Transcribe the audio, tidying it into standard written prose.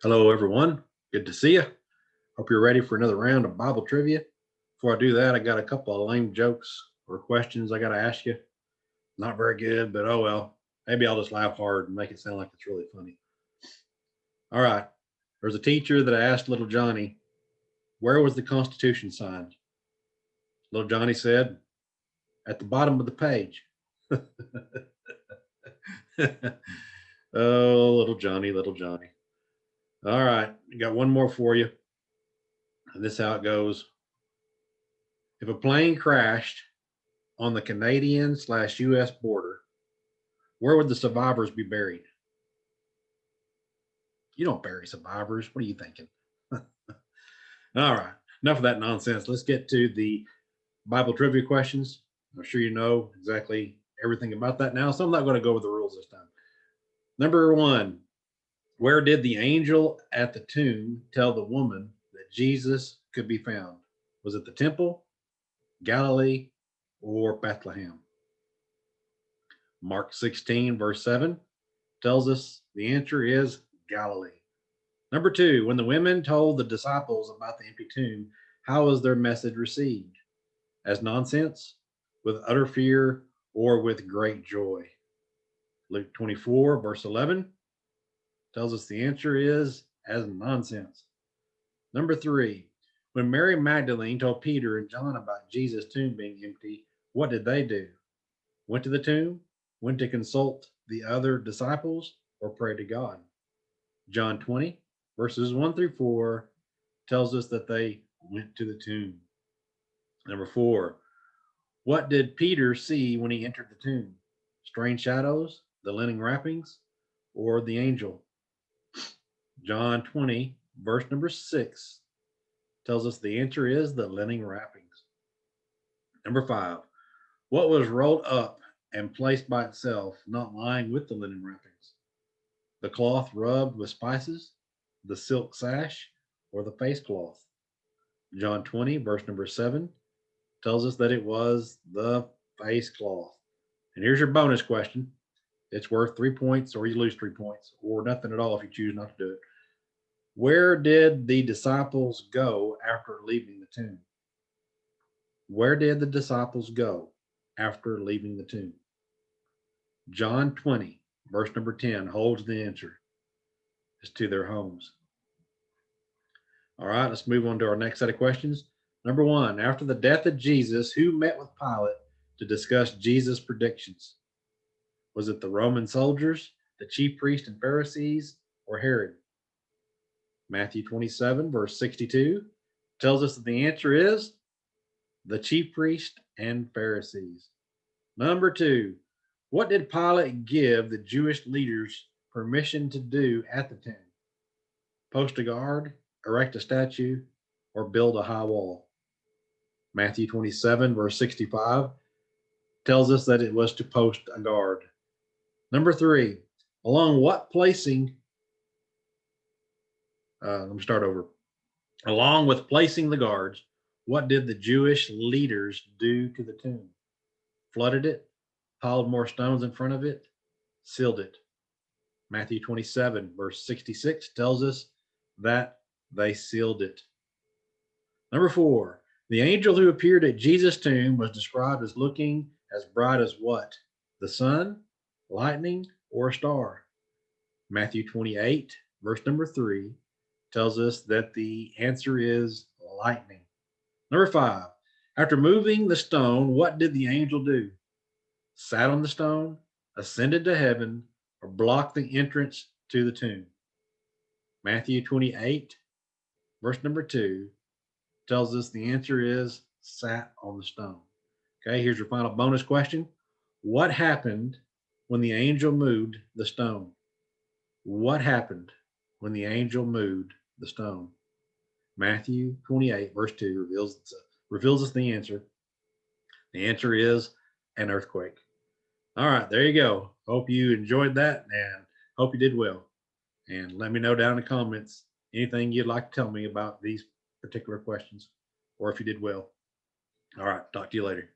Hello, everyone. Good to see you. Hope you're ready for another round of Bible trivia. Before I do that, I got a couple of lame jokes or questions I got to ask you. Not very good, but oh well. Maybe I'll just laugh hard and make it sound like it's really funny. All right. There's a teacher that asked little Johnny, where was the Constitution signed? Little Johnny said, at the bottom of the page. Oh, little Johnny, little Johnny. All right. I got one more for you. And this is how it goes. If a plane crashed on the Canadian/US border, where would the survivors be buried? You don't bury survivors. What are you thinking? All right. Enough of that nonsense. Let's get to the Bible trivia questions. I'm sure you know exactly everything about that now, so I'm not going to go over the rules this time. Number one, where did the angel at the tomb tell the woman that Jesus could be found? Was it the temple, Galilee, or Bethlehem? Mark 16, verse 7 tells us the answer is Galilee. Number two, when the women told the disciples about the empty tomb, how was their message received? As nonsense, with utter fear, or with great joy? Luke 24, verse 11 tells us the answer is as nonsense. Number three, when Mary Magdalene told Peter and John about Jesus' tomb being empty, what did they do? Went to the tomb, went to consult the other disciples, or pray to God? John 20, verses 1 through 4 tells us that they went to the tomb. Number four, what did Peter see when he entered the tomb? Strange shadows, the linen wrappings, or the angel? John 20, verse number 6 tells us the answer is the linen wrappings. Number five, what was rolled up and placed by itself, not lying with the linen wrappings? The cloth rubbed with spices, the silk sash, or the face cloth? John 20, verse number 7 tells us that it was the face cloth. And here's your bonus question. It's worth 3 points, or you lose 3 points, or nothing at all if you choose not to do it. Where did the disciples go after leaving the tomb? Where did the disciples go after leaving the tomb? John 20, verse number 10 holds the answer. It's to their homes. All right, let's move on to our next set of questions. Number one, after the death of Jesus, who met with Pilate to discuss Jesus' predictions? Was it the Roman soldiers, the chief priests and Pharisees, or Herod? Matthew 27, verse 62 tells us that the answer is the chief priests and Pharisees. Number two, what did Pilate give the Jewish leaders permission to do at the tomb? Post a guard, erect a statue, or build a high wall? Matthew 27, verse 65 tells us that it was to post a guard. Number three, along what placing, let me start over. Along with placing the guards, what did the Jewish leaders do to the tomb? Flooded it, piled more stones in front of it, sealed it. Matthew 27, verse 66 tells us that they sealed it. Number four, the angel who appeared at Jesus' tomb was described as looking as bright as what? The sun, lightning, or a star? Matthew 28, verse number 3 tells us that the answer is lightning. Number five, after moving the stone, what did the angel do? Sat on the stone, ascended to heaven, or blocked the entrance to the tomb? Matthew 28, verse number 2 tells us the answer is sat on the stone. Okay, here's your final bonus question. What happened when the angel moved the stone? What happened when the angel moved the stone? Matthew 28, verse 2 reveals us the answer. The answer is an earthquake. All right, there you go. Hope you enjoyed that and hope you did well. And let me know down in the comments anything you'd like to tell me about these particular questions or if you did well. All right, talk to you later.